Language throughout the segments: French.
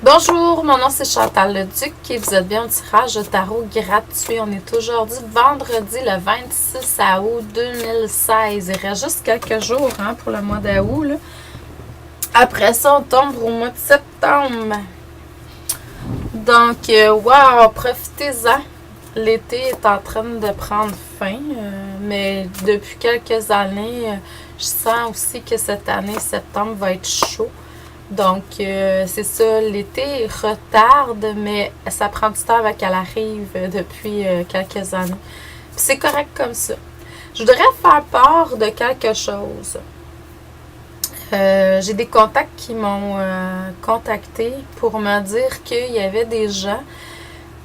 Bonjour, mon nom c'est Chantal Leduc et vous êtes bien au tirage de tarot gratuit. On est aujourd'hui vendredi le 26 août 2016. Il reste juste quelques jours pour le mois d'août. Là. Après ça, on tombe au mois de septembre. Donc, wow, profitez-en. L'été est en train de prendre fin, mais depuis quelques années, je sens aussi que cette année, septembre, va être chaud. Donc, c'est ça, l'été retarde, mais ça prend du temps avant qu'elle arrive depuis quelques années. Puis c'est correct comme ça. Je voudrais faire part de quelque chose. J'ai des contacts qui m'ont contacté pour me dire qu'il y avait des gens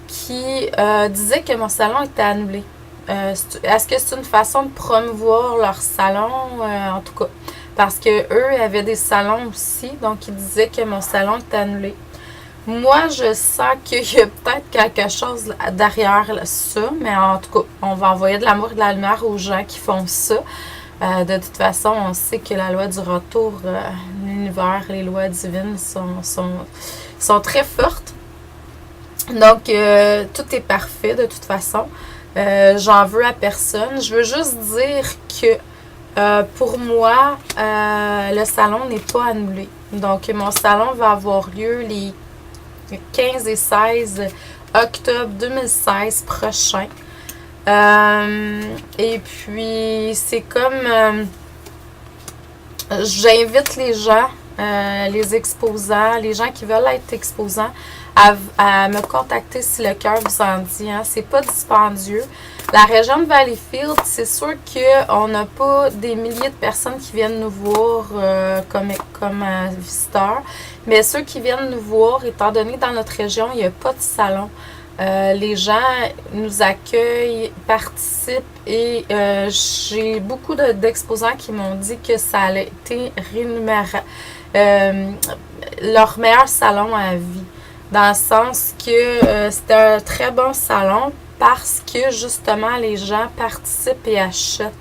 qui disaient que mon salon était annulé. Est-ce que c'est une façon de promouvoir leur salon? En tout cas, parce qu'eux avaient des salons aussi, donc ils disaient que mon salon était annulé. Moi, je sens qu'il y a peut-être quelque chose derrière ça, mais en tout cas, on va envoyer de l'amour et de la lumière aux gens qui font ça. De toute façon, on sait que la loi du retour, l'univers, les lois divines sont très fortes. Donc, tout est parfait de toute façon. J'en veux à personne. Je veux juste dire que pour moi, le salon n'est pas annulé. Donc, mon salon va avoir lieu les 15 et 16 octobre 2016 prochain. Et puis, c'est comme... j'invite les gens, les exposants, les gens qui veulent être exposants, à me contacter si le cœur vous en dit. C'est pas dispendieux. La région de Valleyfield, c'est sûr qu'on n'a pas des milliers de personnes qui viennent nous voir comme visiteurs. Mais ceux qui viennent nous voir, étant donné dans notre région, il n'y a pas de salon. Les gens nous accueillent, participent et j'ai beaucoup d'exposants qui m'ont dit que ça a été leur meilleur salon à vie. Dans le sens que c'était un très bon salon parce que justement les gens participent et achètent.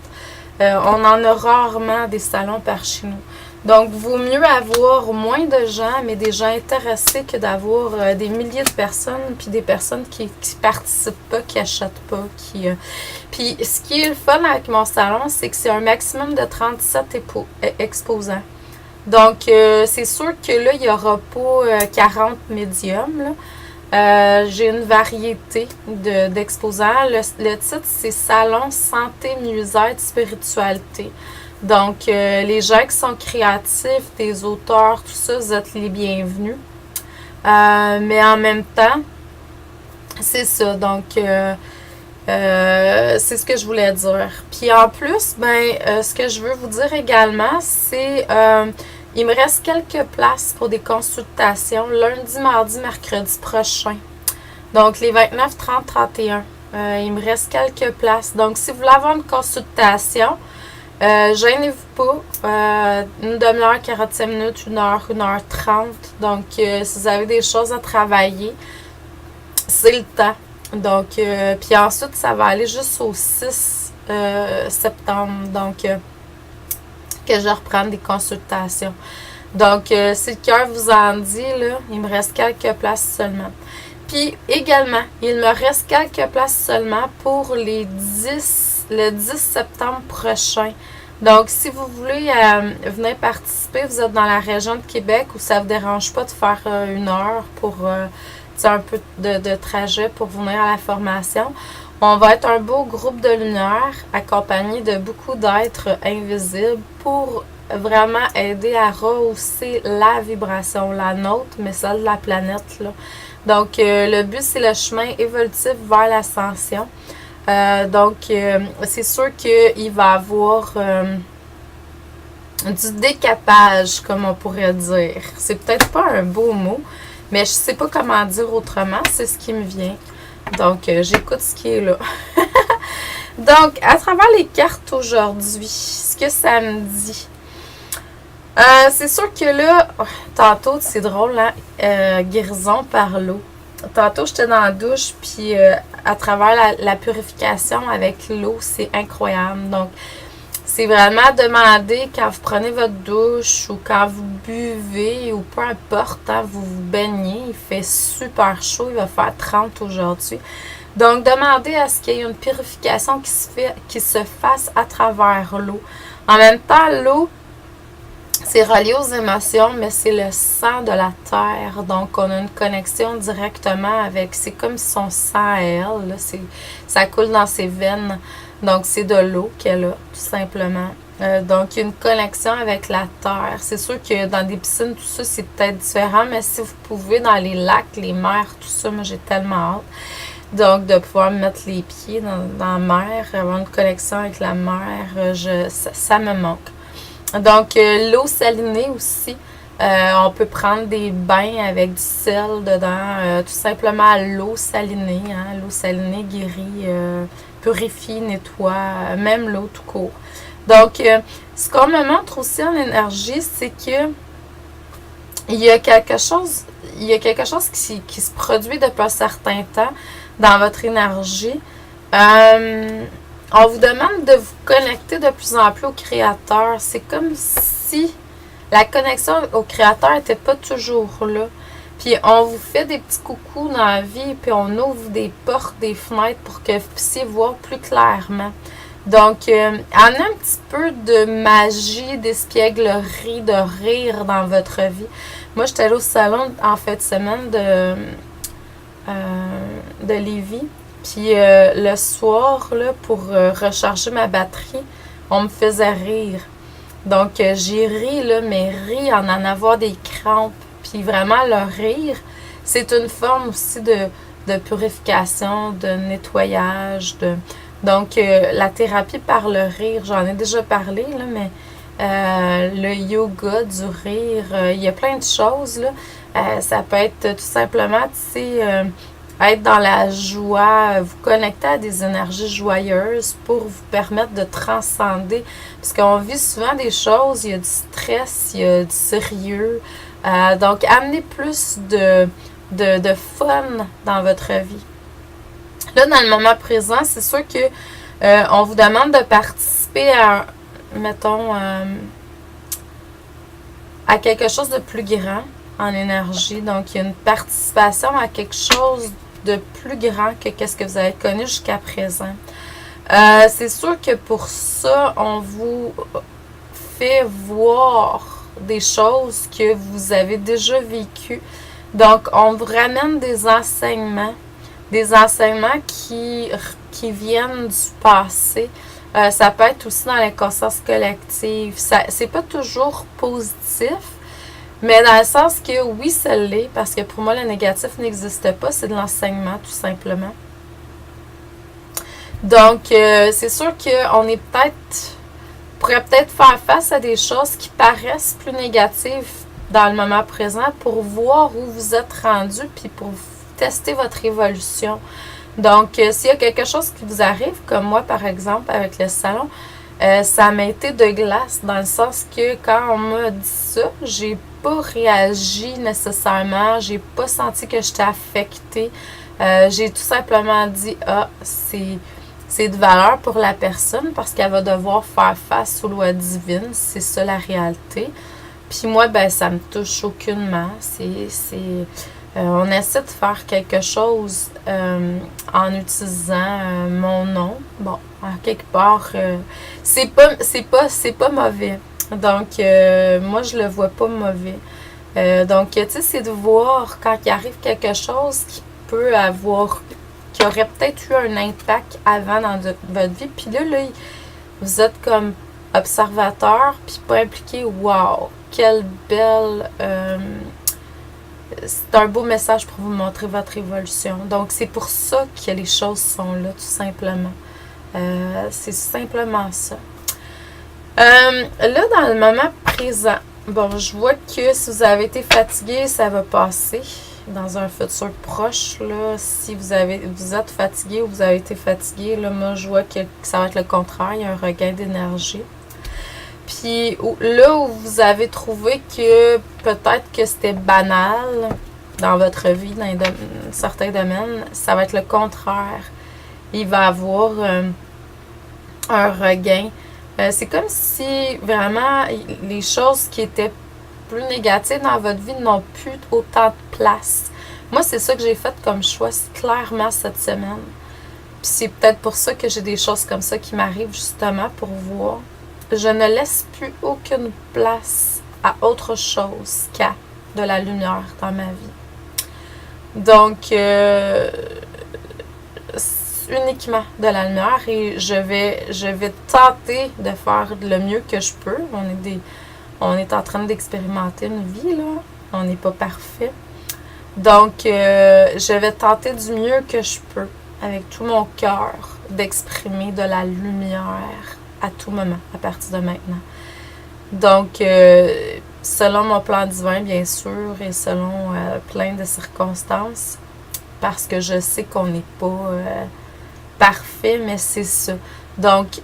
On en a rarement des salons par chez nous. Donc, vaut mieux avoir moins de gens, mais des gens intéressés que d'avoir des milliers de personnes, puis des personnes qui participent pas, qui achètent pas. Puis, ce qui est le fun avec mon salon, c'est que c'est un maximum de 37 exposants. Donc, c'est sûr que là, il n'y aura pas 40 médiums. J'ai une variété d'exposants. Le titre, c'est Salon Santé, Mieux-être, Spiritualité. Donc, les gens qui sont créatifs, des auteurs, tout ça, vous êtes les bienvenus. Mais en même temps, c'est ça. Donc, c'est ce que je voulais dire. Puis en plus, ce que je veux vous dire également, c'est il me reste quelques places pour des consultations lundi, mardi, mercredi prochain. Donc, les 29, 30, 31. Il me reste quelques places. Donc, si vous voulez avoir une consultation, gênez-vous pas. Une demi-heure, 45 minutes, 1 heure 30. Donc, si vous avez des choses à travailler, c'est le temps. Donc, puis ensuite, ça va aller jusqu'au 6 septembre. Donc, que je reprenne des consultations. Donc, si le cœur vous en dit, là, il me reste quelques places seulement. Puis, également, il me reste quelques places seulement pour le 10 septembre prochain. Donc, si vous voulez venir participer, vous êtes dans la région de Québec où ça ne vous dérange pas de faire 1 heure pour un peu de trajet pour venir à la formation. On va être un beau groupe de lumière accompagné de beaucoup d'êtres invisibles pour vraiment aider à rehausser la vibration, la nôtre, mais celle de la planète, là. Donc, le but, c'est le chemin évolutif vers l'ascension. Donc, c'est sûr qu'il va y avoir du décapage, comme on pourrait dire. C'est peut-être pas un beau mot, mais je sais pas comment dire autrement. C'est ce qui me vient. Donc, j'écoute ce qui est là. Donc, à travers les cartes aujourd'hui, ce que ça me dit. C'est sûr que là, tantôt, c'est drôle, guérison par l'eau. Tantôt, j'étais dans la douche, puis à travers la purification avec l'eau, c'est incroyable. Donc, C'est vraiment demander quand vous prenez votre douche ou quand vous buvez ou peu importe, hein, vous vous baignez, il fait super chaud, il va faire 30 aujourd'hui. Donc, demandez à ce qu'il y ait une purification qui se fasse à travers l'eau. En même temps, l'eau, c'est relié aux émotions, mais c'est le sang de la terre. Donc, on a une connexion directement avec... C'est comme son sang à elle. Là, ça coule dans ses veines. Donc, c'est de l'eau qu'elle a, tout simplement. Donc, il y a une connexion avec la terre. C'est sûr que dans des piscines, tout ça, c'est peut-être différent. Mais si vous pouvez, dans les lacs, les mers, tout ça, moi, j'ai tellement hâte. Donc, de pouvoir mettre les pieds dans la mer, avoir une connexion avec la mer, ça me manque. Donc, l'eau salinée aussi. On peut prendre des bains avec du sel dedans. Tout simplement l'eau salinée. Hein. L'eau salinée guérit, purifie, nettoie, même l'eau tout court. Donc, ce qu'on me montre aussi en énergie, c'est que il y a quelque chose qui se produit depuis un certain temps dans votre énergie. On vous demande de vous connecter de plus en plus au Créateur. C'est comme si la connexion au Créateur n'était pas toujours là. Puis on vous fait des petits coucous dans la vie, puis on ouvre des portes, des fenêtres pour que vous puissiez voir plus clairement. Donc, amenez un petit peu de magie, d'espièglerie, de rire dans votre vie. Moi, j'étais allée au salon en fin de semaine de Lévis. Puis le soir, là, pour recharger ma batterie, on me faisait rire. Donc, j'ai ri, là, mais ri en avoir des crampes. Puis vraiment, le rire, c'est une forme aussi de purification, de nettoyage. Donc, la thérapie par le rire, j'en ai déjà parlé, là, mais le yoga du rire, il y a plein de choses, là. Ça peut être tout simplement, tu sais, être dans la joie, vous connecter à des énergies joyeuses pour vous permettre de transcender. Parce qu'on vit souvent des choses, il y a du stress, il y a du sérieux. Donc, amenez plus de fun dans votre vie. Là, dans le moment présent, c'est sûr que on vous demande de participer à, mettons, à quelque chose de plus grand en énergie. Donc, il y a une participation à quelque chose de plus grand que ce que vous avez connu jusqu'à présent. C'est sûr que pour ça, on vous fait voir des choses que vous avez déjà vécues. Donc, on vous ramène des enseignements qui viennent du passé. Ça peut être aussi dans les consciences collectives. C'est pas toujours positif, mais dans le sens que oui, ça l'est, parce que pour moi, le négatif n'existe pas, c'est de l'enseignement, tout simplement. Donc, c'est sûr qu'on est pourrait peut-être faire face à des choses qui paraissent plus négatives dans le moment présent pour voir où vous êtes rendu, puis pour tester votre évolution. Donc, s'il y a quelque chose qui vous arrive, comme moi, par exemple, avec le salon, ça m'a été de glace, dans le sens que quand on m'a dit ça, j'ai pas réagi nécessairement, j'ai pas senti que j'étais affectée. J'ai tout simplement dit, c'est de valeur pour la personne parce qu'elle va devoir faire face aux lois divines, c'est ça la réalité. Puis moi, ben ça me touche aucunement. On essaie de faire quelque chose en utilisant mon nom. Bon, en quelque part, c'est pas mauvais. Donc, moi, je le vois pas mauvais. Donc, tu sais, c'est de voir quand il arrive quelque chose qui aurait peut-être eu un impact avant dans votre vie. Puis là, vous êtes comme observateur, puis pas impliqué. Wow! Quelle belle... c'est un beau message pour vous montrer votre évolution. Donc, c'est pour ça que les choses sont là, tout simplement. C'est simplement ça. Là, dans le moment présent, bon, je vois que si vous avez été fatigué, ça va passer dans un futur proche. Là, si vous êtes fatigué ou vous avez été fatigué, là, moi, je vois que ça va être le contraire. Il y a un regain d'énergie. Puis là où vous avez trouvé que peut-être que c'était banal dans votre vie, dans certains domaines, ça va être le contraire. Il va y avoir un regain. C'est comme si vraiment les choses qui étaient plus négatives dans votre vie n'ont plus autant de place. Moi, c'est ça que j'ai fait comme choix clairement cette semaine. Puis c'est peut-être pour ça que j'ai des choses comme ça qui m'arrivent justement pour voir. Je ne laisse plus aucune place à autre chose qu'à de la lumière dans ma vie. Donc, uniquement de la lumière et je vais tenter de faire le mieux que je peux. On est en train d'expérimenter une vie, là. On n'est pas parfait. Donc, je vais tenter du mieux que je peux, avec tout mon cœur, d'exprimer de la lumière à tout moment, à partir de maintenant. Donc, selon mon plan divin, bien sûr, et selon plein de circonstances, parce que je sais qu'on n'est pas parfait, mais c'est ça. Donc,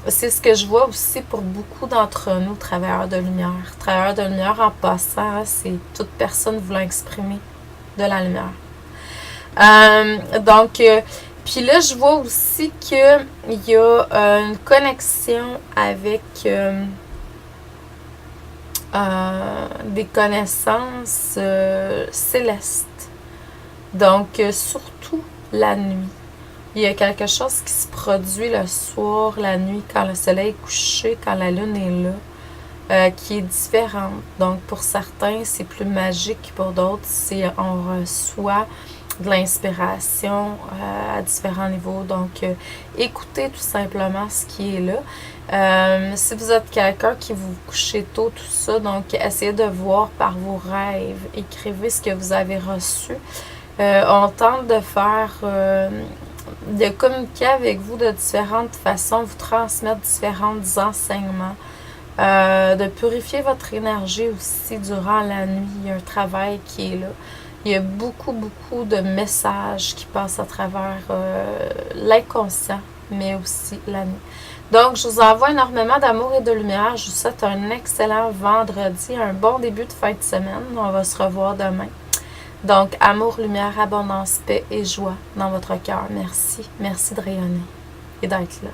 c'est ce que je vois aussi pour beaucoup d'entre nous, travailleurs de lumière. Travailleurs de lumière, en passant, c'est toute personne voulant exprimer de la lumière. Donc, puis là, je vois aussi qu'il y a une connexion avec des connaissances célestes. Donc, surtout la nuit. Il y a quelque chose qui se produit le soir, la nuit, quand le soleil est couché, quand la lune est là, qui est différente. Donc, pour certains, c'est plus magique. Pour d'autres, on reçoit de l'inspiration à différents niveaux. Donc, écoutez tout simplement ce qui est là. Si vous êtes quelqu'un qui vous couchez tôt, tout ça, donc essayez de voir par vos rêves. Écrivez ce que vous avez reçu. On tente de faire... de communiquer avec vous de différentes façons, vous transmettre différents enseignements, de purifier votre énergie aussi durant la nuit. Il y a un travail qui est là. Il y a beaucoup, beaucoup de messages qui passent à travers l'inconscient, mais aussi la nuit. Donc, je vous envoie énormément d'amour et de lumière. Je vous souhaite un excellent vendredi, un bon début de fin de semaine. On va se revoir demain. Donc, amour, lumière, abondance, paix et joie dans votre cœur. Merci. Merci de rayonner et d'être là.